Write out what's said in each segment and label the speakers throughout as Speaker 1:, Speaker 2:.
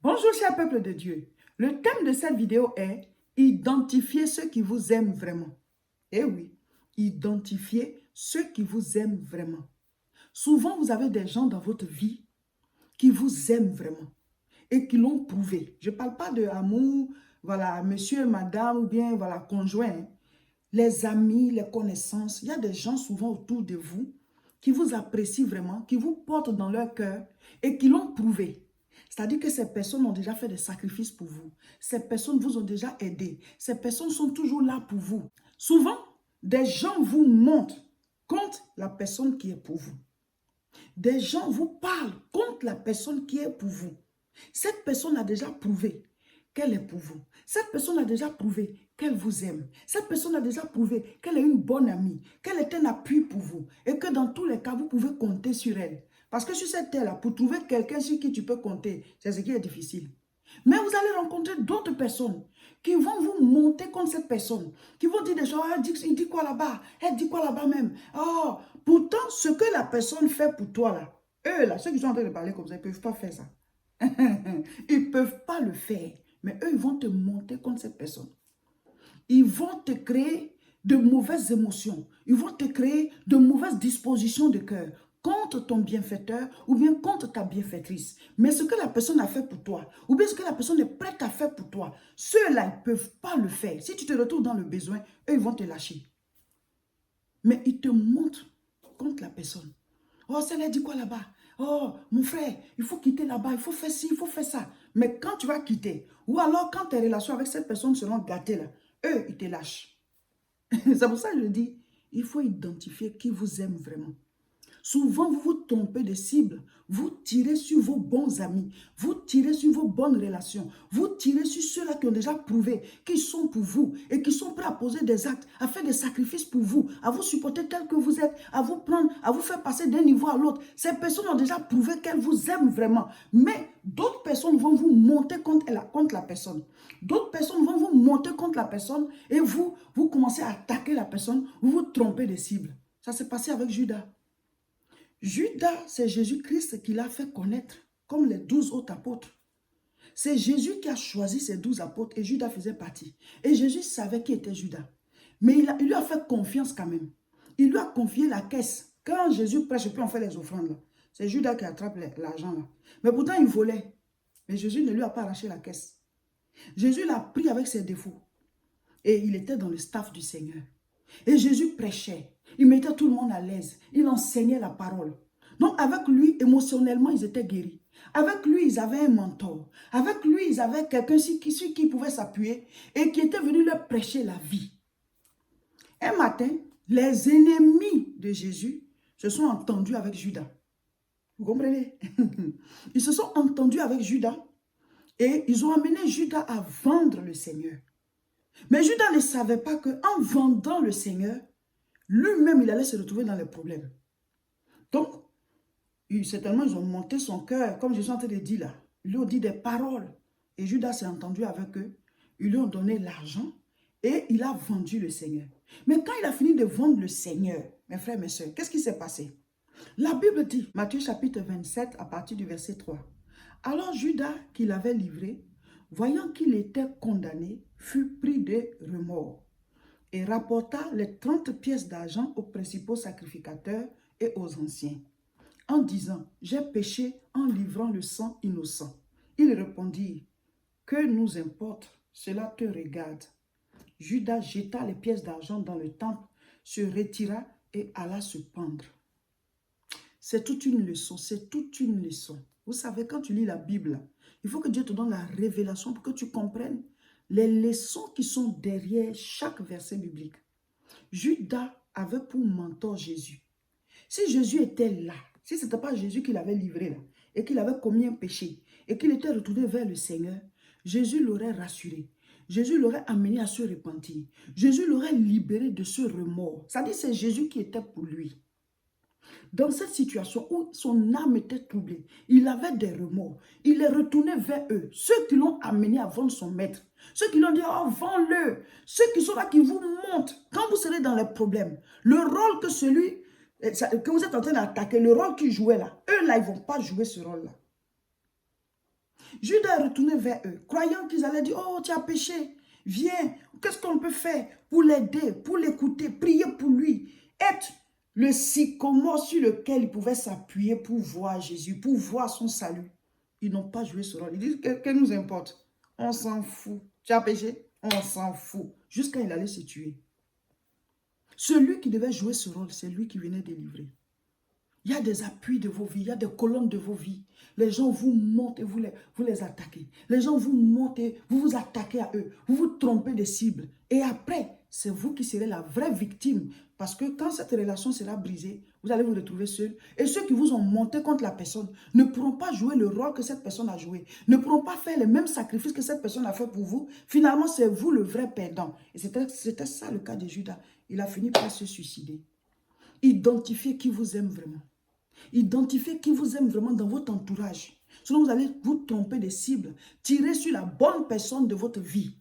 Speaker 1: Bonjour cher peuple de Dieu. Le thème de cette vidéo est identifier ceux qui vous aiment vraiment. Eh oui, identifier ceux qui vous aiment vraiment. Souvent, vous avez des gens dans votre vie qui vous aiment vraiment et qui l'ont prouvé. Je ne parle pas de amour, voilà, monsieur, madame ou bien voilà, conjoint. Les amis, les connaissances, il y a des gens souvent autour de vous qui vous apprécient vraiment, qui vous portent dans leur cœur et qui l'ont prouvé. C'est-à-dire que ces personnes ont déjà fait des sacrifices pour vous. Ces personnes vous ont déjà aidé. Ces personnes sont toujours là pour vous. Souvent, des gens vous montrent contre la personne qui est pour vous. Des gens vous parlent contre la personne qui est pour vous. Cette personne a déjà prouvé qu'elle est pour vous. Cette personne a déjà prouvé qu'elle vous aime. Cette personne a déjà prouvé qu'elle est une bonne amie, qu'elle est un appui pour vous et que dans tous les cas, vous pouvez compter sur elle. Parce que sur cette terre-là, pour trouver quelqu'un sur qui tu peux compter, c'est ce qui est difficile. Mais vous allez rencontrer d'autres personnes qui vont vous monter contre cette personne, qui vont dire des choses, ah, il dit quoi là-bas, elle dit quoi là-bas même. Oh, pourtant, ce que la personne fait pour toi là, eux là, ceux qui sont en train de parler comme ça, ils ne peuvent pas faire ça. Ils ne peuvent pas le faire. Mais eux, ils vont te monter contre cette personne. Ils vont te créer de mauvaises émotions. Ils vont te créer de mauvaises dispositions de cœur contre ton bienfaiteur ou bien contre ta bienfaitrice. Mais ce que la personne a fait pour toi, ou bien ce que la personne est prête à faire pour toi, ceux-là, ils ne peuvent pas le faire. Si tu te retrouves dans le besoin, eux, ils vont te lâcher. Mais ils te montrent contre la personne. Oh, celle-là dit quoi là-bas? Oh, mon frère, il faut quitter là-bas, il faut faire ci, il faut faire ça. Mais quand tu vas quitter, ou alors quand tes relations avec cette personne seront gâtées là, eux, ils te lâchent. C'est pour ça que je dis, il faut identifier qui vous aime vraiment. Souvent, vous vous trompez de cible. Vous tirez sur vos bons amis. Vous tirez sur vos bonnes relations. Vous tirez sur ceux-là qui ont déjà prouvé qu'ils sont pour vous et qui sont prêts à poser des actes, à faire des sacrifices pour vous, à vous supporter tel que vous êtes, à vous prendre, à vous faire passer d'un niveau à l'autre. Ces personnes ont déjà prouvé qu'elles vous aiment vraiment. Mais d'autres personnes vont vous monter contre la personne. D'autres personnes vont vous monter contre la personne et vous commencez à attaquer la personne. Vous vous trompez de cible. Ça s'est passé avec Judas. Judas, c'est Jésus-Christ qui l'a fait connaître, comme les 12 autres apôtres. C'est Jésus qui a choisi ces 12 apôtres et Judas faisait partie. Et Jésus savait qui était Judas. Mais il lui a fait confiance quand même. Il lui a confié la caisse. Quand Jésus prêche, puis on fait les offrandes. C'est Judas qui attrape l'argent là. Mais pourtant, il volait. Mais Jésus ne lui a pas arraché la caisse. Jésus l'a pris avec ses défauts. Et il était dans le staff du Seigneur. Et Jésus prêchait. Il mettait tout le monde à l'aise. Il enseignait la parole. Donc avec lui, émotionnellement, ils étaient guéris. Avec lui, ils avaient un mentor. Avec lui, ils avaient quelqu'un sur qui pouvaient s'appuyer et qui était venu leur prêcher la vie. Un matin, les ennemis de Jésus se sont entendus avec Judas. Vous comprenez? Ils se sont entendus avec Judas et ils ont amené Judas à vendre le Seigneur. Mais Judas ne savait pas qu'en vendant le Seigneur, lui-même, il allait se retrouver dans les problèmes. Donc, certainement, ils ont monté son cœur, comme je suis en train de dire là. Ils lui ont dit des paroles. Et Judas s'est entendu avec eux. Ils lui ont donné l'argent et il a vendu le Seigneur. Mais quand il a fini de vendre le Seigneur, mes frères, mes soeurs, qu'est-ce qui s'est passé? La Bible dit, Matthieu chapitre 27, à partir du verset 3. Alors Judas, qui l'avait livré, voyant qu'il était condamné, fut pris de remords et rapporta les 30 pièces d'argent aux principaux sacrificateurs et aux anciens, en disant, j'ai péché en livrant le sang innocent. Ils répondirent, que nous importe, cela te regarde. Judas jeta les pièces d'argent dans le temple, se retira et alla se pendre. C'est toute une leçon, c'est toute une leçon. Vous savez, quand tu lis la Bible, il faut que Dieu te donne la révélation pour que tu comprennes les leçons qui sont derrière chaque verset biblique. Judas avait pour mentor Jésus. Si Jésus était là, si ce n'était pas Jésus qui l'avait livré là, et qu'il avait commis un péché, et qu'il était retourné vers le Seigneur, Jésus l'aurait rassuré. Jésus l'aurait amené à se repentir. Jésus l'aurait libéré de ce remords. Ça dit, c'est Jésus qui était pour lui. Dans cette situation où son âme était troublée, il avait des remords. Il est retourné vers eux, ceux qui l'ont amené à vendre son maître. Ceux qui l'ont dit, oh, vends-le. Ceux qui sont là, qui vous montrent, quand vous serez dans les problèmes, le rôle que que vous êtes en train d'attaquer, le rôle qu'ils jouaient là, eux là, ils ne vont pas jouer ce rôle-là. Judas est retourné vers eux, croyant qu'ils allaient dire, oh, tu as péché, viens, qu'est-ce qu'on peut faire pour l'aider, pour l'écouter, prier pour lui, être le sycomore sur lequel il pouvait s'appuyer pour voir Jésus, pour voir son salut. Ils n'ont pas joué ce rôle. Ils disent, que nous importe? On s'en fout. Tu as péché? On s'en fout. Jusqu'à il allait se tuer. Celui qui devait jouer ce rôle, c'est lui qui venait délivrer. Il y a des appuis de vos vies, il y a des colonnes de vos vies. Les gens vous montent et vous les attaquez. Les gens vous montent et vous vous attaquez à eux. Vous vous trompez de cible. Et après, c'est vous qui serez la vraie victime. Parce que quand cette relation sera brisée, vous allez vous retrouver seul. Et ceux qui vous ont monté contre la personne ne pourront pas jouer le rôle que cette personne a joué. Ne pourront pas faire les mêmes sacrifices que cette personne a fait pour vous. Finalement, c'est vous le vrai perdant. Et c'était ça le cas de Judas. Il a fini par se suicider. Identifiez qui vous aime vraiment. Identifiez qui vous aime vraiment dans votre entourage. Sinon, vous allez vous tromper de cible. Tirez sur la bonne personne de votre vie.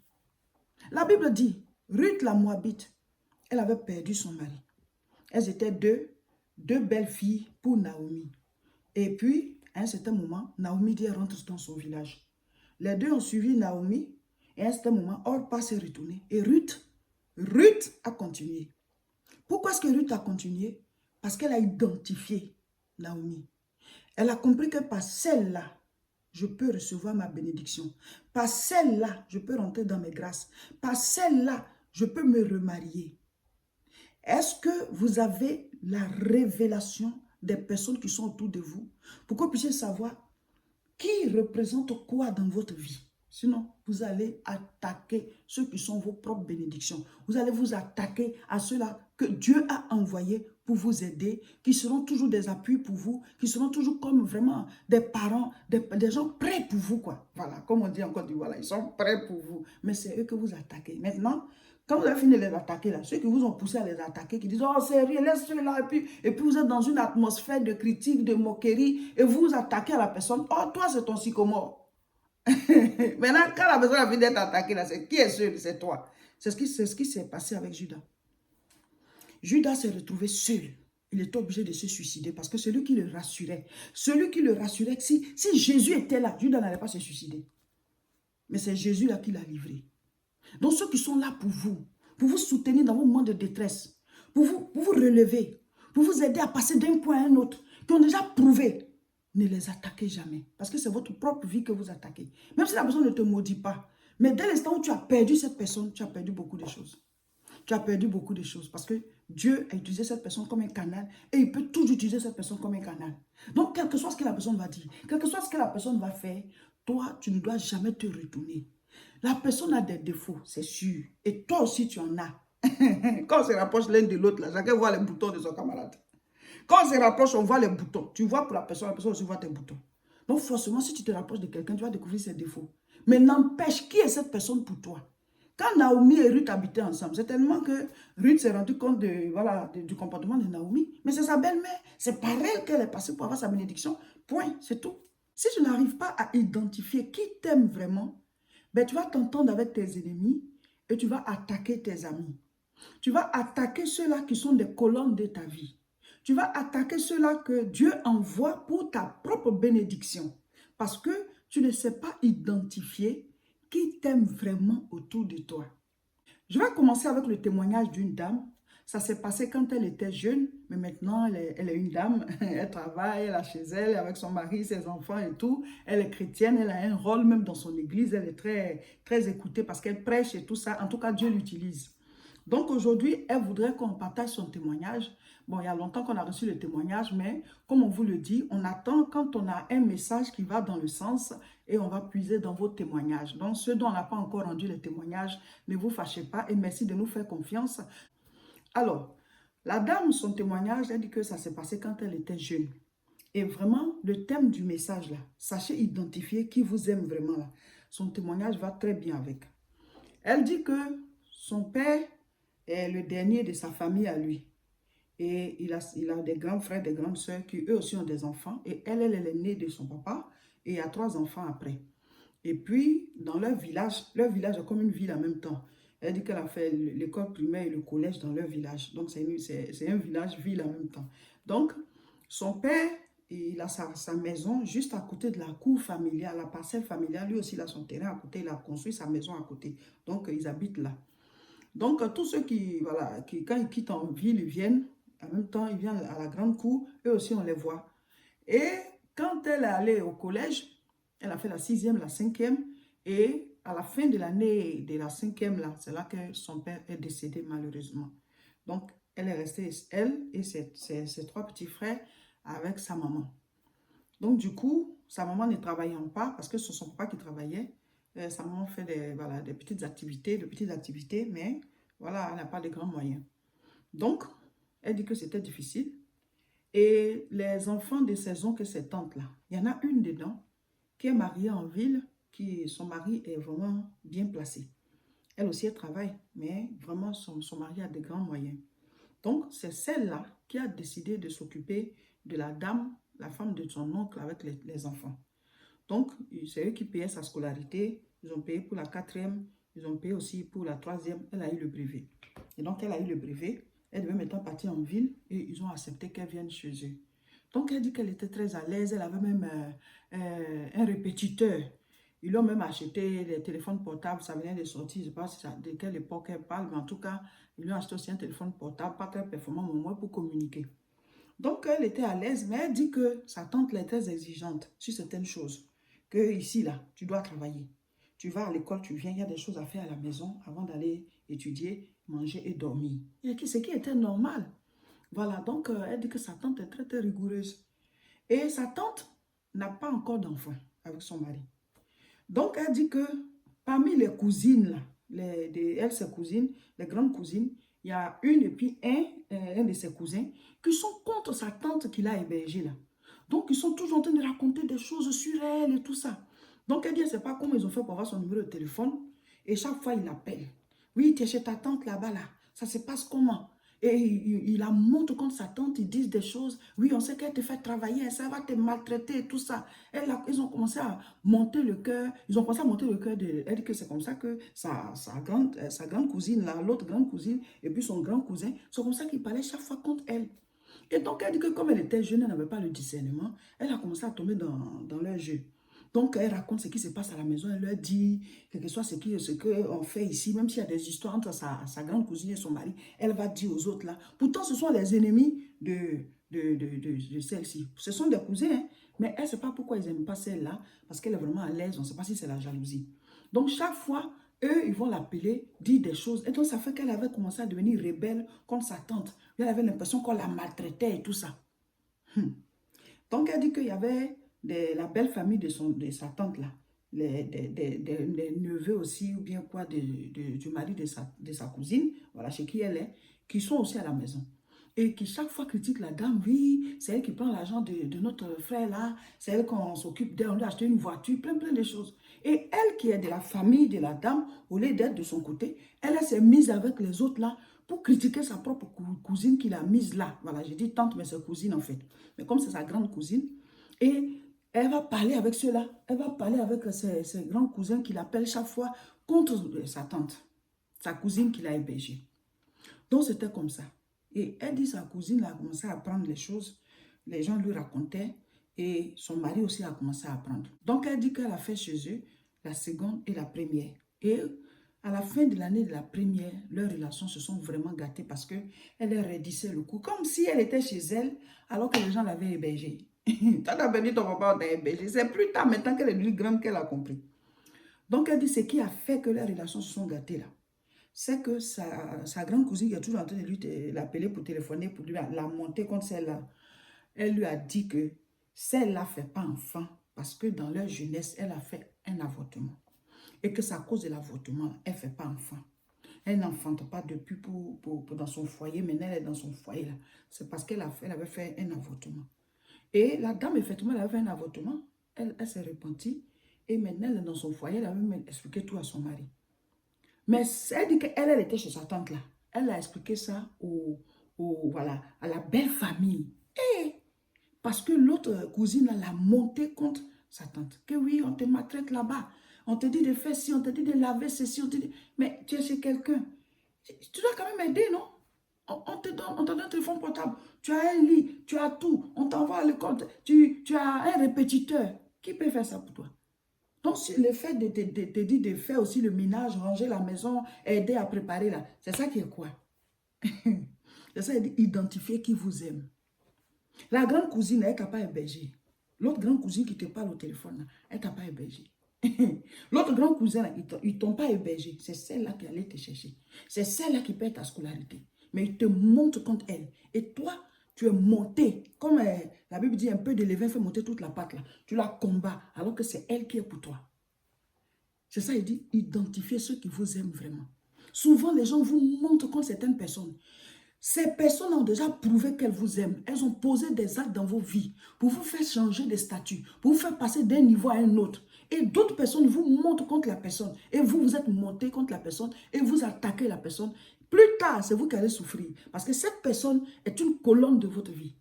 Speaker 1: La Bible dit, Ruth la Moabite, elle avait perdu son mari. Elles étaient deux belles filles pour Naomi. Et puis, à un certain moment, Naomi dit, elle rentre dans son village. Les deux ont suivi Naomi. Et à un certain moment, Orpa s'est retournée. Et Ruth a continué. Pourquoi est-ce que Ruth a continué? Parce qu'elle a identifié Naomi. Elle a compris que par celle-là, je peux recevoir ma bénédiction. Par celle-là, je peux rentrer dans mes grâces. Par celle-là, je peux me remarier. Est-ce que vous avez la révélation des personnes qui sont autour de vous pour que vous puissiez savoir qui représente quoi dans votre vie? Sinon, vous allez attaquer ceux qui sont vos propres bénédictions. Vous allez vous attaquer à ceux-là que Dieu a envoyés pour vous aider, qui seront toujours des appuis pour vous, qui seront toujours comme vraiment des parents, des gens prêts pour vous, quoi. Voilà, comme on dit en Côte d'Ivoire, ils sont prêts pour vous. Mais c'est eux que vous attaquez. Maintenant, quand vous avez fini de les attaquer, là, ceux qui vous ont poussé à les attaquer, qui disent, oh, c'est rien, laisse-le là, et puis vous êtes dans une atmosphère de critique, de moquerie, et vous vous attaquez à la personne, oh, toi, c'est ton sycomore. Maintenant, quand la personne a fini d'être attaquée, là, qui est seul? C'est toi. C'est ce qui s'est passé avec Judas. Judas s'est retrouvé seul. Il était obligé de se suicider parce que celui qui le rassurait, si Jésus était là, Judas n'allait pas se suicider. Mais c'est Jésus là qui l'a livré. Donc ceux qui sont là pour vous soutenir dans vos moments de détresse, pour vous relever, pour vous aider à passer d'un point à un autre, qui ont déjà prouvé, ne les attaquez jamais. Parce que c'est votre propre vie que vous attaquez. Même si la personne ne te maudit pas. Mais dès l'instant où tu as perdu cette personne, tu as perdu beaucoup de choses. Tu as perdu beaucoup de choses parce que Dieu a utilisé cette personne comme un canal et il peut toujours utiliser cette personne comme un canal. Donc, quel que soit ce que la personne va dire, quel que soit ce que la personne va faire, toi, tu ne dois jamais te retourner. La personne a des défauts, c'est sûr. Et toi aussi, tu en as. Quand on se rapproche l'un de l'autre, chacun voit les boutons de son camarade. Quand on se rapproche, on voit les boutons. Tu vois pour la personne aussi voit tes boutons. Donc, forcément, si tu te rapproches de quelqu'un, tu vas découvrir ses défauts. Mais n'empêche, qui est cette personne pour toi? Quand Naomi et Ruth habitaient ensemble, c'est tellement que Ruth s'est rendu compte du comportement de Naomi. Mais c'est sa belle-mère. C'est par elle qu'elle est passée pour avoir sa bénédiction. Point, c'est tout. Si tu n'arrives pas à identifier qui t'aime vraiment, ben, tu vas t'entendre avec tes ennemis et tu vas attaquer tes amis. Tu vas attaquer ceux-là qui sont des colonnes de ta vie. Tu vas attaquer ceux-là que Dieu envoie pour ta propre bénédiction. Parce que tu ne sais pas identifier qui t'aime vraiment autour de toi. Je vais commencer avec le témoignage d'une dame. Ça s'est passé quand elle était jeune, mais maintenant elle est une dame. Elle travaille, elle est chez elle, avec son mari, ses enfants et tout. Elle est chrétienne, elle a un rôle même dans son église. Elle est très, très écoutée parce qu'elle prêche et tout ça. En tout cas, Dieu l'utilise. Donc aujourd'hui, elle voudrait qu'on partage son témoignage. Bon, il y a longtemps qu'on a reçu le témoignage, mais comme on vous le dit, on attend quand on a un message qui va dans le sens et on va puiser dans vos témoignages. Donc ceux dont on n'a pas encore rendu les témoignages, ne vous fâchez pas et merci de nous faire confiance. Alors, la dame, son témoignage, elle dit que ça s'est passé quand elle était jeune. Et vraiment, le thème du message là, sachez identifier qui vous aime vraiment là. Son témoignage va très bien avec. Elle dit que son père est le dernier de sa famille à lui. Et il a des grands frères, des grandes sœurs qui eux aussi ont des enfants. Et elle est née de son papa et il y a 3 enfants après. Et puis, dans leur village est comme une ville en même temps. Elle dit qu'elle a fait l'école primaire et le collège dans leur village. Donc, c'est un village-ville en même temps. Donc, son père il a sa maison juste à côté de la cour familiale, la parcelle familiale. Lui aussi, il a son terrain à côté. Il a construit sa maison à côté. Donc, ils habitent là. Donc, tous ceux qui, voilà, quand ils quittent en ville, ils viennent. En même temps, ils viennent à la grande cour. Eux aussi, on les voit. Et quand elle est allée au collège, elle a fait la 6e, la 5e. Et à la fin de l'année de la 5e, là, c'est là que son père est décédé malheureusement. Donc, elle est restée, elle et ses 3 petits frères avec sa maman. Donc, du coup, sa maman ne travaillant pas, parce que c'est son papa qui travaillait, sa maman fait voilà, des petites activités, mais voilà, elle n'a pas de grands moyens. Donc, elle dit que c'était difficile. Et les enfants de saison que ces tantes-là, il y en a une dedans qui est mariée en ville, son mari est vraiment bien placé. Elle aussi, elle travaille, mais vraiment, son mari a de grands moyens. Donc, c'est celle-là qui a décidé de s'occuper de la dame, la femme de son oncle avec les enfants. Donc, c'est eux qui payaient sa scolarité. Ils ont payé pour la 4e, ils ont payé aussi pour la 3e. Elle a eu le brevet. Et donc, elle a eu le brevet. Elle devait maintenant partir en ville et ils ont accepté qu'elle vienne chez eux. Donc, elle dit qu'elle était très à l'aise. Elle avait même un répétiteur. Ils lui ont même acheté les téléphones portables. Ça venait de sortir. Je ne sais pas de quelle époque elle parle, mais en tout cas, ils lui ont acheté aussi un téléphone portable, pas très performant, mais au moins pour communiquer. Donc, elle était à l'aise, mais elle dit que sa tante est très exigeante sur certaines choses. Que ici, là, tu dois travailler. Tu vas à l'école, tu viens, il y a des choses à faire à la maison avant d'aller étudier, manger et dormir. Ce qui était normal. Voilà, donc elle dit que sa tante est très, très rigoureuse. Et sa tante n'a pas encore d'enfant avec son mari. Donc, elle dit que parmi les cousines, là, elle, ses cousines, les grandes cousines, il y a une et puis un de ses cousins qui sont contre sa tante qu'il a hébergée là. Donc, ils sont toujours en train de raconter des choses sur elle et tout ça. Donc, elle dit, elle ne sait pas comment ils ont fait pour avoir son numéro de téléphone. Et chaque fois, il l'appelle. Oui, tu es chez ta tante là-bas, là. Ça se passe comment? Et il la montre contre sa tante, ils disent des choses. Oui, on sait qu'elle te fait travailler, ça va te maltraiter et tout ça. Ils ont commencé à monter le cœur. Ils ont commencé à monter le cœur de... Elle dit que c'est comme ça que sa grande cousine, l'autre grande cousine, et puis son grand cousin, c'est comme ça qu'ils parlaient chaque fois contre elle. Et donc, elle dit que comme elle était jeune, elle n'avait pas le discernement, elle a commencé à tomber dans leur jeu. Donc, elle raconte ce qui se passe à la maison, elle leur dit, quel que soit ce qu'on fait ici, même s'il y a des histoires entre sa grande cousine et son mari, elle va dire aux autres là. Pourtant, ce sont les ennemis de celle-ci. Ce sont des cousins, hein, mais elle ne sait pas pourquoi ils n'aiment pas celle-là, parce qu'elle est vraiment à l'aise, on ne sait pas si c'est la jalousie. Donc, chaque fois, eux, ils vont l'appeler, dire des choses. Et donc, ça fait qu'elle avait commencé à devenir rebelle contre sa tante. Elle avait l'impression qu'on la maltraitait et tout ça. Donc, elle dit qu'il y avait la belle famille de sa tante là, des neveux aussi, ou bien quoi, du mari de sa cousine, voilà, chez qui elle est, qui sont aussi à la maison. Et qui chaque fois critiquent la dame, oui, c'est elle qui prend l'argent de notre frère là, c'est elle qu'on s'occupe d'elle, on lui a acheté une voiture, plein de choses. Et elle qui est de la famille de la dame, au lieu d'être de son côté, elle s'est mise avec les autres là pour critiquer sa propre cousine qu'il a mise là. Voilà, j'ai dit tante, mais c'est cousine en fait. Mais comme c'est sa grande cousine, et elle va parler avec ceux-là, elle va parler avec ses grands cousins qu'il appelle chaque fois contre sa tante, sa cousine qu'il a hébergée. Donc c'était comme ça. Et elle dit sa cousine a commencé à apprendre les choses, les gens lui racontaient, et son mari aussi a commencé à apprendre. Donc elle dit qu'elle a fait chez eux la seconde et la première. Et à la fin de l'année de la première, leurs relations se sont vraiment gâtées parce qu'elle leur raidissait le cou, comme si elle était chez elle, alors que les gens l'avaient hébergée. T'as venu ton papa, on t'a hébergé. C'est plus tard maintenant qu'elle est devenue grande qu'elle a compris. Donc elle dit ce qui a fait que leurs relations se sont gâtées là, c'est que sa grande cousine qui est toujours en train de l'appeler pour téléphoner, pour lui la monter contre celle-là, elle lui a dit que celle-là ne fait pas enfant parce que dans leur jeunesse, elle a fait un avortement. Et que c'est à cause de l'avortement, elle ne fait pas enfant. Elle n'enfante pas depuis dans son foyer, maintenant elle est dans son foyer là. C'est parce qu'elle avait fait un avortement. Et la dame, effectivement, elle avait fait un avortement. Elle s'est repentie. Et maintenant, elle est dans son foyer, elle a même expliqué tout à son mari. Mais elle dit qu'elle était chez sa tante là. Elle a expliqué ça voilà, à la belle famille. Et parce que l'autre cousine l'a monté contre sa tante. Que oui, on te maltraite là-bas. On te dit de faire ci, on te dit de laver ceci, on te dit... Mais tu es chez quelqu'un. Tu dois quand même aider, non? on te donne un téléphone portable, tu as un lit, tu as tout, on t'envoie à l'école, tu as un répétiteur. Qui peut faire ça pour toi? Donc, le fait de dire de faire aussi le ménage, ranger la maison, aider à préparer là, c'est ça qui est quoi? C'est ça, identifier qui vous aime. La grande cousine, elle t'a pas hébergé. L'autre grande cousine qui te parle au téléphone, là, elle t'a pas hébergé. L'autre grand cousin, là, ils t'ont pas hébergé. C'est celle-là qui allait te chercher. C'est celle-là qui paie ta scolarité. Mais il te monte contre elle. Et toi, tu es monté. Comme la Bible dit, un peu de levain fait monter toute la pâte là. Tu la combats alors que c'est elle qui est pour toi. C'est ça, il dit, identifiez ceux qui vous aiment vraiment. Souvent, les gens vous montrent contre certaines personnes. Ces personnes ont déjà prouvé qu'elles vous aiment. Elles ont posé des actes dans vos vies pour vous faire changer de statut, pour vous faire passer d'un niveau à un autre. Et d'autres personnes vous montrent contre la personne. Et vous, vous êtes monté contre la personne et vous attaquez la personne. Plus tard, c'est vous qui allez souffrir. Parce que cette personne est une colonne de votre vie.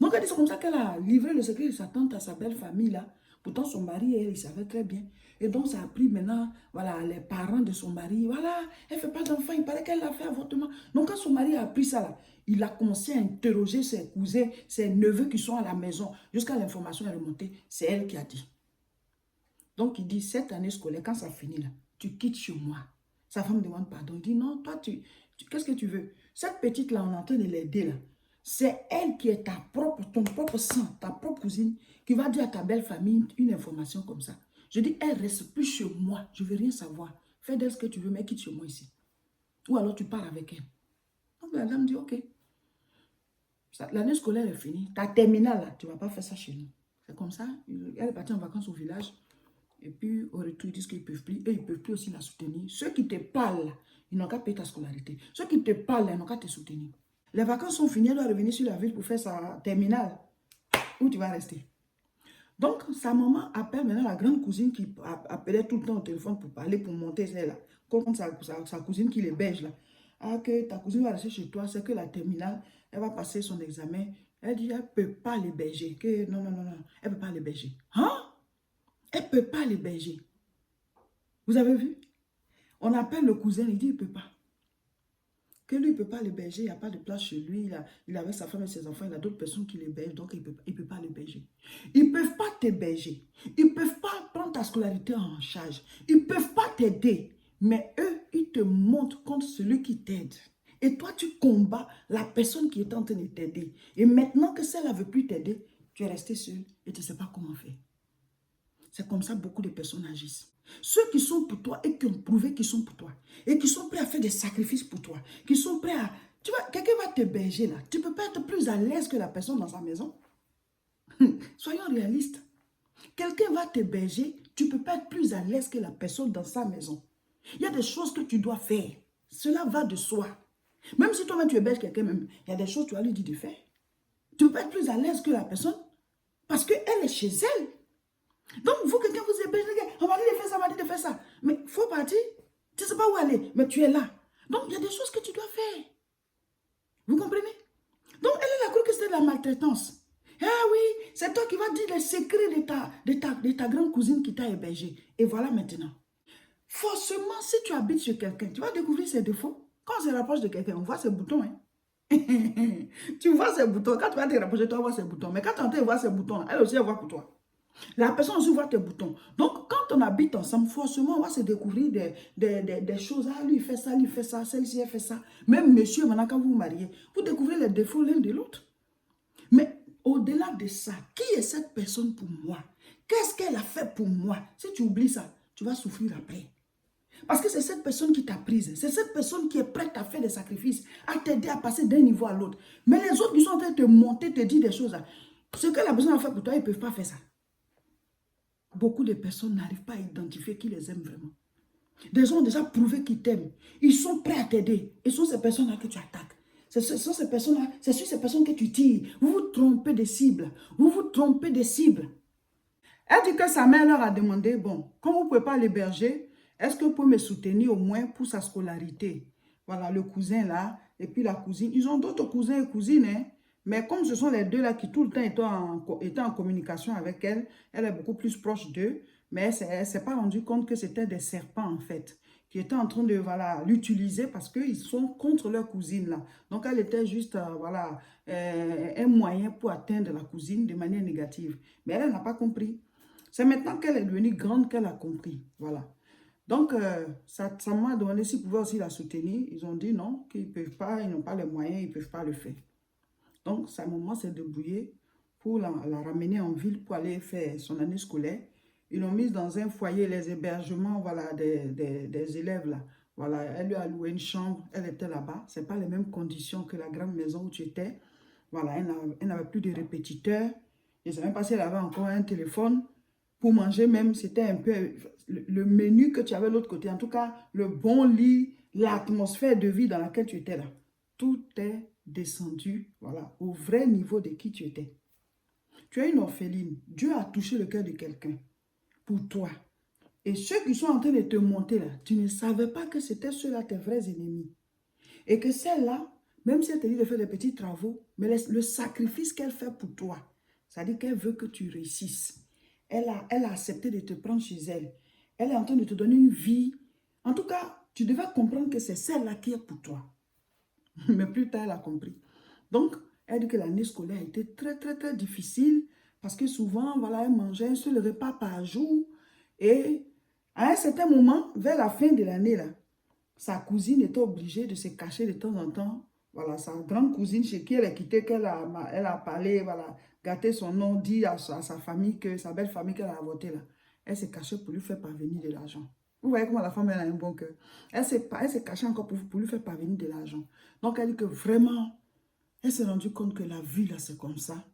Speaker 1: Donc, c'est comme ça qu'elle a livré le secret de sa tante à sa belle famille là. Pourtant, son mari, elle, il savait très bien. Et donc, ça a pris maintenant, voilà, les parents de son mari. Voilà, elle ne fait pas d'enfant, il paraît qu'elle a fait avortement. Donc, quand son mari a appris ça, là, il a commencé à interroger ses cousins, ses neveux qui sont à la maison. Jusqu'à l'information est remontée, c'est elle qui a dit. Donc, il dit, cette année scolaire, quand ça finit, là, tu quittes chez moi. Sa femme demande pardon. Il dit, non, toi, qu'est-ce que tu veux? Cette petite-là, on est en train de l'aider, là. C'est elle qui est ton propre sang, ta propre cousine, qui va dire à ta belle famille une information comme ça. Je dis, elle reste plus chez moi, je ne veux rien savoir. Fais d'elle ce que tu veux, mais quitte chez moi ici. Ou alors tu pars avec elle. Donc la dame dit, ok. L'année scolaire est finie. Ta terminale, là, tu ne vas pas faire ça chez nous. C'est comme ça. Elle est partie en vacances au village. Et puis, au retour, ils disent qu'ils ne peuvent plus. Et ils ne peuvent plus aussi la soutenir. Ceux qui te parlent, là, ils n'ont qu'à payer ta scolarité. Ceux qui te parlent, là, ils n'ont qu'à te soutenir. Les vacances sont finies, elle doit revenir sur la ville pour faire sa terminale. Où tu vas rester. Donc, sa maman appelle maintenant la grande cousine qui appelait tout le temps au téléphone pour parler, pour monter celle-là. Comme sa cousine qui l'héberge là. Ah, que ta cousine va rester chez toi, c'est que la terminale, elle va passer son examen. Elle dit, elle ne peut pas l'héberger. Non, non, non, non, elle ne peut pas l'héberger. Hein? Elle ne peut pas l'héberger. Vous avez vu? On appelle le cousin, il dit, il ne peut pas. Que lui, il ne peut pas l'héberger, il n'y a pas de place chez lui, il a avec sa femme et ses enfants, il a d'autres personnes qui l'hébergent, donc il ne peut pas l'héberger. Ils ne peuvent pas t'héberger, ils ne peuvent pas prendre ta scolarité en charge, ils ne peuvent pas t'aider, mais eux, ils te montrent contre celui qui t'aide. Et toi, tu combats la personne qui est en train de t'aider. Et maintenant que celle-là ne veut plus t'aider, tu es resté seul et tu ne sais pas comment faire. C'est comme ça que beaucoup de personnes agissent. Ceux qui sont pour toi et qui ont prouvé qu'ils sont pour toi. Et qui sont prêts à faire des sacrifices pour toi. Qui sont prêts à... Tu vois, quelqu'un va t'héberger là. Tu ne peux pas être plus à l'aise que la personne dans sa maison. Soyons réalistes. Quelqu'un va t'héberger, tu ne peux pas être plus à l'aise que la personne dans sa maison. Il y a des choses que tu dois faire. Cela va de soi. Même si toi-même tu héberges quelqu'un, même, il y a des choses que tu vas lui dire de faire. Tu ne peux pas être plus à l'aise que la personne parce qu'elle est chez elle. Donc, vous, quelqu'un vous héberge, on m'a dit de faire ça, on m'a dit de faire ça. Mais il faut partir. Tu ne sais pas où aller, mais tu es là. Donc, il y a des choses que tu dois faire. Vous comprenez? Donc, elle a cru que c'était de la maltraitance. Ah oui, c'est toi qui vas dire les secrets de ta grande cousine qui t'a hébergé. Et voilà maintenant. Forcément, si tu habites chez quelqu'un, tu vas découvrir ses défauts. Quand on se rapproche de quelqu'un, on voit ses boutons. Hein? Tu vois ses boutons. Quand tu vas te rapprocher, tu vas voir ses boutons. Mais quand tu entends voir ses boutons, elle aussi, elle voit pour toi. La personne aussi voit tes boutons. Donc, quand on habite ensemble, forcément, on va se découvrir des choses. Ah, lui, il fait ça, celle-ci, elle fait ça. Même monsieur, maintenant, quand vous vous mariez, vous découvrez les défauts l'un de l'autre. Mais au-delà de ça, qui est cette personne pour moi? Qu'est-ce qu'elle a fait pour moi? Si tu oublies ça, tu vas souffrir après. Parce que c'est cette personne qui t'a prise. C'est cette personne qui est prête à faire des sacrifices, à t'aider à passer d'un niveau à l'autre. Mais les autres qui sont en train de te monter, te dire des choses, ce que la personne a fait pour toi, ils ne peuvent pas faire ça. Beaucoup de personnes n'arrivent pas à identifier qui les aime vraiment. Des gens ont déjà prouvé qu'ils t'aiment. Ils sont prêts à t'aider. Et ce sont ces personnes-là que tu attaques. Ce sont ces personnes-là, c'est sur ces personnes que tu tires. Vous vous trompez des cibles. Vous vous trompez des cibles. Elle dit que sa mère leur a demandé, bon, comme vous ne pouvez pas l'héberger, est-ce que vous pouvez me soutenir au moins pour sa scolarité? Voilà, le cousin là, et puis la cousine. Ils ont d'autres cousins et cousines, hein. Mais comme ce sont les deux là qui tout le temps étaient en communication avec elle, elle est beaucoup plus proche d'eux. Mais elle ne s'est pas rendue compte que c'était des serpents en fait, qui étaient en train de voilà, l'utiliser parce qu'ils sont contre leur cousine là. Donc elle était juste voilà, un moyen pour atteindre la cousine de manière négative. Mais elle n'a pas compris. C'est maintenant qu'elle est devenue grande qu'elle a compris. Voilà. Donc, ça m'a demandé s'ils pouvaient aussi la soutenir. Ils ont dit non, qu'ils ne peuvent pas, ils n'ont pas les moyens, ils ne peuvent pas le faire. Donc, sa maman s'est débrouillée pour la ramener en ville pour aller faire son année scolaire. Ils l'ont mise dans un foyer, les hébergements voilà, des élèves là. Voilà, elle lui a loué une chambre, elle était là-bas. Ce n'est pas les mêmes conditions que la grande maison où tu étais. Voilà, elle n'avait plus de répétiteur. Je ne sais même pas si elle avait encore un téléphone. Pour manger même, c'était un peu le menu que tu avais de l'autre côté. En tout cas, le bon lit, l'atmosphère de vie dans laquelle tu étais là. Tout est descendu, voilà, au vrai niveau de qui tu étais. Tu es une orpheline. Dieu a touché le cœur de quelqu'un pour toi. Et ceux qui sont en train de te monter là, tu ne savais pas que c'était ceux-là tes vrais ennemis. Et que celle-là, même si elle te dit de faire des petits travaux, mais le sacrifice qu'elle fait pour toi, c'est-à-dire qu'elle veut que tu réussisses. Elle a accepté de te prendre chez elle. Elle est en train de te donner une vie. En tout cas, tu devais comprendre que c'est celle-là qui est pour toi. Mais plus tard, elle a compris. Donc, elle dit que l'année scolaire a été très, très, très difficile parce que souvent, voilà, elle mangeait un seul repas par jour. Et à un certain moment, vers la fin de l'année, là, sa cousine était obligée de se cacher de temps en temps. Voilà, sa grande cousine chez qui elle a quitté, elle a parlé, voilà, gâté son nom, dit à sa famille, que sa belle famille qu'elle a avorté là. Elle s'est cachée pour lui faire parvenir de l'argent. Vous voyez comment la femme elle a un bon cœur. Elle s'est cachée encore pour lui faire parvenir de l'argent. Donc elle dit que vraiment, elle s'est rendue compte que la vie là, c'est comme ça.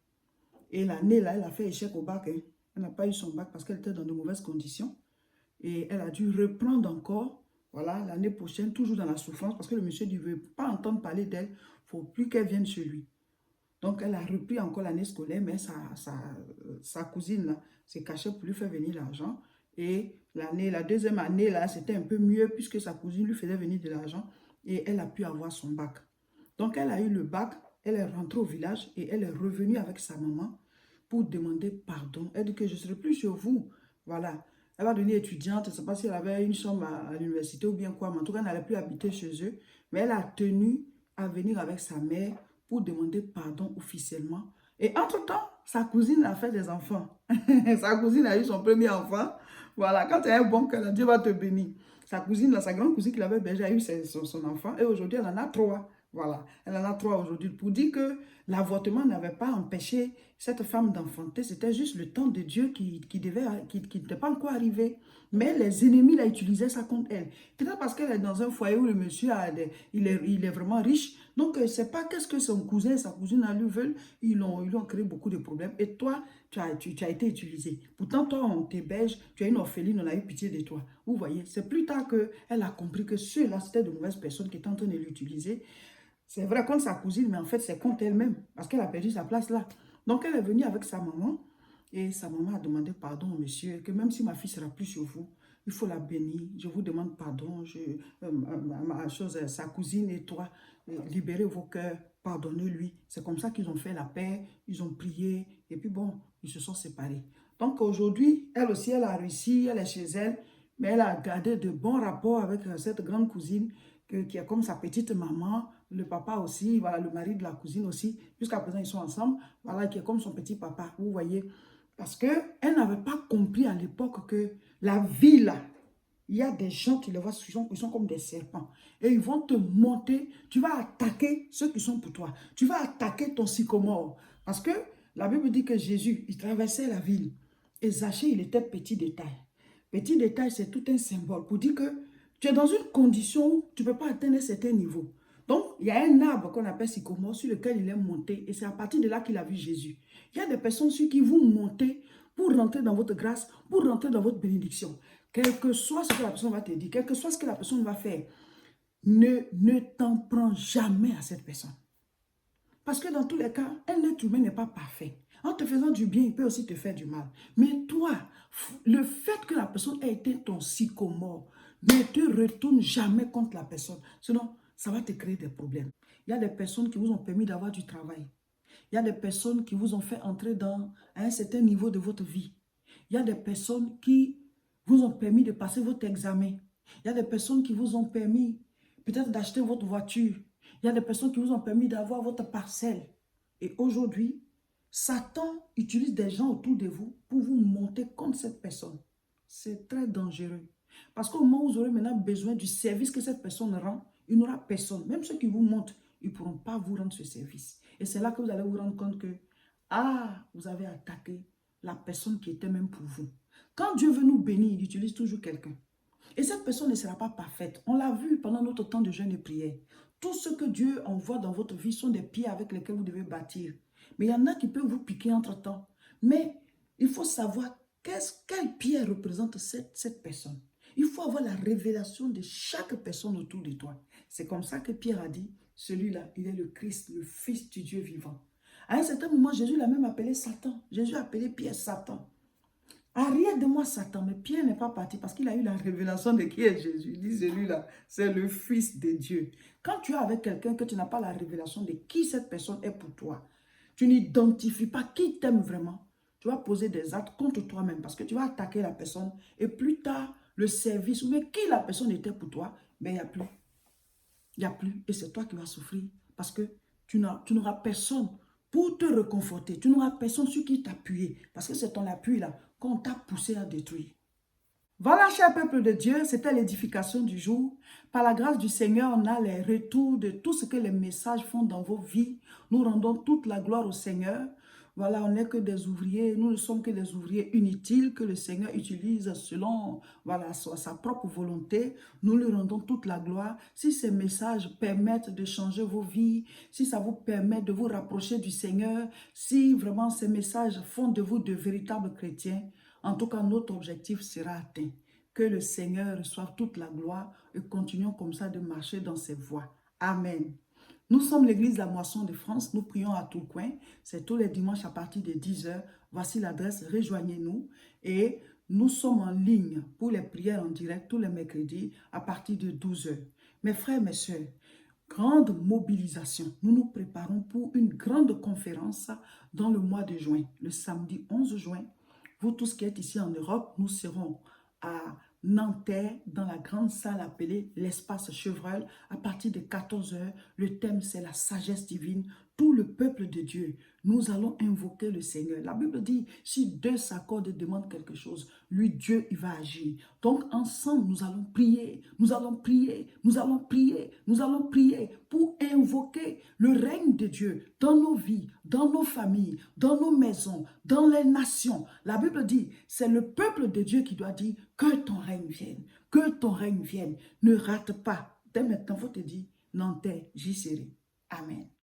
Speaker 1: Et l'année là, elle a fait échec au bac. Hein. Elle n'a pas eu son bac parce qu'elle était dans de mauvaises conditions. Et elle a dû reprendre encore, voilà, l'année prochaine, toujours dans la souffrance, parce que le monsieur ne veut pas entendre parler d'elle, il ne faut plus qu'elle vienne chez lui. Donc, elle a repris encore l'année scolaire, mais sa cousine, là, s'est cachée pour lui faire venir l'argent. Et la deuxième année, là, c'était un peu mieux, puisque sa cousine lui faisait venir de l'argent, et elle a pu avoir son bac. Donc, elle a eu le bac, elle est rentrée au village, et elle est revenue avec sa maman pour demander pardon. Elle dit que je ne serai plus chez vous, voilà. Elle va devenir étudiante, je ne sais pas si elle avait une chambre à l'université ou bien quoi, mais en tout cas, elle n'allait plus habiter chez eux. Mais elle a tenu à venir avec sa mère pour demander pardon officiellement. Et entre-temps, sa cousine a fait des enfants. Sa cousine a eu son premier enfant. Voilà, quand tu as un bon cœur, Dieu va te bénir. Sa cousine, sa grande cousine qui l'avait bergé, a eu son enfant. Et aujourd'hui, elle en a 3. Voilà, elle en a 3 aujourd'hui. Pour dire que l'avortement n'avait pas empêché cette femme d'enfanter. C'était juste le temps de Dieu qui n'était pas encore arrivé. Mais les ennemis, là, utilisaient ça contre elle. Peut-être parce qu'elle est dans un foyer où le monsieur, il est vraiment riche. Donc, c'est pas qu'est-ce que son cousin et sa cousine à lui veulent. Ils ont créé beaucoup de problèmes. Et toi, tu as été utilisé. Pourtant, toi, on t'héberge, tu es une orpheline, on a eu pitié de toi. Vous voyez, c'est plus tard qu'elle a compris que ceux-là, c'était de mauvaises personnes qui étaient en train de l'utiliser. C'est vrai contre sa cousine, mais en fait, c'est contre elle-même, parce qu'elle a perdu sa place là. Donc, elle est venue avec sa maman, et sa maman a demandé pardon au monsieur, que même si ma fille sera plus chez vous, il faut la bénir. Je vous demande pardon. Sa cousine et toi, libérez vos cœurs, pardonnez-lui. C'est comme ça qu'ils ont fait la paix, ils ont prié, et puis bon, ils se sont séparés. Donc aujourd'hui, elle aussi, elle a réussi, elle est chez elle, mais elle a gardé de bons rapports avec cette grande cousine qui est comme sa petite maman, le papa aussi, voilà, le mari de la cousine aussi. Jusqu'à présent, ils sont ensemble, voilà, qui est comme son petit papa, vous voyez. Parce qu'elle n'avait pas compris à l'époque que la vie là, il y a des gens, tu les vois, ils sont comme des serpents. Et ils vont te monter, tu vas attaquer ceux qui sont pour toi. Tu vas attaquer ton sycomore. Parce que la Bible dit que Jésus, il traversait la ville. Et Zachée, il était petit détail. Petit détail, c'est tout un symbole pour dire que tu es dans une condition où tu ne peux pas atteindre un certain niveau. Donc, il y a un arbre qu'on appelle sycomore sur lequel il est monté. Et c'est à partir de là qu'il a vu Jésus. Il y a des personnes sur qui vous montez pour rentrer dans votre grâce, pour rentrer dans votre bénédiction. Quel que soit ce que la personne va te dire, quel que soit ce que la personne va faire, ne t'en prends jamais à cette personne. Parce que dans tous les cas, un être humain n'est pas parfait. En te faisant du bien, il peut aussi te faire du mal. Mais toi, le fait que la personne ait été ton sycomore, ne te retourne jamais contre la personne. Sinon, ça va te créer des problèmes. Il y a des personnes qui vous ont permis d'avoir du travail. Il y a des personnes qui vous ont fait entrer à un certain niveau de votre vie. Il y a des personnes qui vous ont permis de passer votre examen. Il y a des personnes qui vous ont permis peut-être d'acheter votre voiture. Il y a des personnes qui vous ont permis d'avoir votre parcelle. Et aujourd'hui, Satan utilise des gens autour de vous pour vous monter contre cette personne. C'est très dangereux. Parce qu'au moment où vous aurez maintenant besoin du service que cette personne rend, il n'y aura personne. Même ceux qui vous montent, ils ne pourront pas vous rendre ce service. Et c'est là que vous allez vous rendre compte que, ah, vous avez attaqué la personne qui était même pour vous. Quand Dieu veut nous bénir, il utilise toujours quelqu'un. Et cette personne ne sera pas parfaite. On l'a vu pendant notre temps de jeûne et prière. Tout ce que Dieu envoie dans votre vie sont des pierres avec lesquelles vous devez bâtir. Mais il y en a qui peuvent vous piquer entre-temps. Mais il faut savoir quelle pierre représente cette personne. Il faut avoir la révélation de chaque personne autour de toi. C'est comme ça que Pierre a dit, celui-là, il est le Christ, le Fils du Dieu vivant. À un certain moment, Jésus l'a même appelé Satan. Jésus a appelé Pierre Satan. Arrière de moi, Satan. Mais Pierre n'est pas parti parce qu'il a eu la révélation de qui est Jésus. Il dit, celui-là, c'est le Fils de Dieu. Quand tu es avec quelqu'un que tu n'as pas la révélation de qui cette personne est pour toi, tu n'identifies pas qui t'aime vraiment, tu vas poser des actes contre toi-même parce que tu vas attaquer la personne et plus tard, le service ou bien qui la personne était pour toi, mais il n'y a plus. Il n'y a plus et c'est toi qui vas souffrir parce que tu n'auras personne pour te réconforter. Tu n'auras personne sur qui t'appuyer parce que c'est ton appui là qu'on t'a poussé à détruire. Voilà, cher peuple de Dieu, c'était l'édification du jour. Par la grâce du Seigneur, on a les retours de tout ce que les messages font dans vos vies. Nous rendons toute la gloire au Seigneur. Voilà, on n'est que des ouvriers, nous ne sommes que des ouvriers inutiles que le Seigneur utilise selon voilà, sa propre volonté. Nous lui rendons toute la gloire. Si ces messages permettent de changer vos vies, si ça vous permet de vous rapprocher du Seigneur, si vraiment ces messages font de vous de véritables chrétiens, en tout cas, notre objectif sera atteint. Que le Seigneur reçoive toute la gloire et continuons comme ça de marcher dans ses voies. Amen. Nous sommes l'église La Moisson de France. Nous prions à Tourcoing. C'est tous les dimanches à partir de 10 h. Voici l'adresse. Rejoignez-nous. Et nous sommes en ligne pour les prières en direct tous les mercredis à partir de 12 h. Mes frères, mes sœurs, grande mobilisation. Nous nous préparons pour une grande conférence dans le mois de juin, le samedi 11 juin. Vous tous qui êtes ici en Europe, nous serons à Nanterre dans la grande salle appelée l'espace Chevreul à partir de 14 h. Le thème c'est la sagesse divine. Tout le peuple de Dieu, nous allons invoquer le Seigneur. La Bible dit, si deux s'accordent et demandent quelque chose, lui Dieu il va agir. Donc ensemble nous allons prier, nous allons prier, nous allons prier, nous allons prier pour invoquer le règne de Dieu dans nos vies, dans nos familles, dans nos maisons, dans les nations. La Bible dit, c'est le peuple de Dieu qui doit dire que ton règne vienne, que ton règne vienne. Ne rate pas. Dès maintenant, il faut te dire, Nanterre, j'y serai. Amen.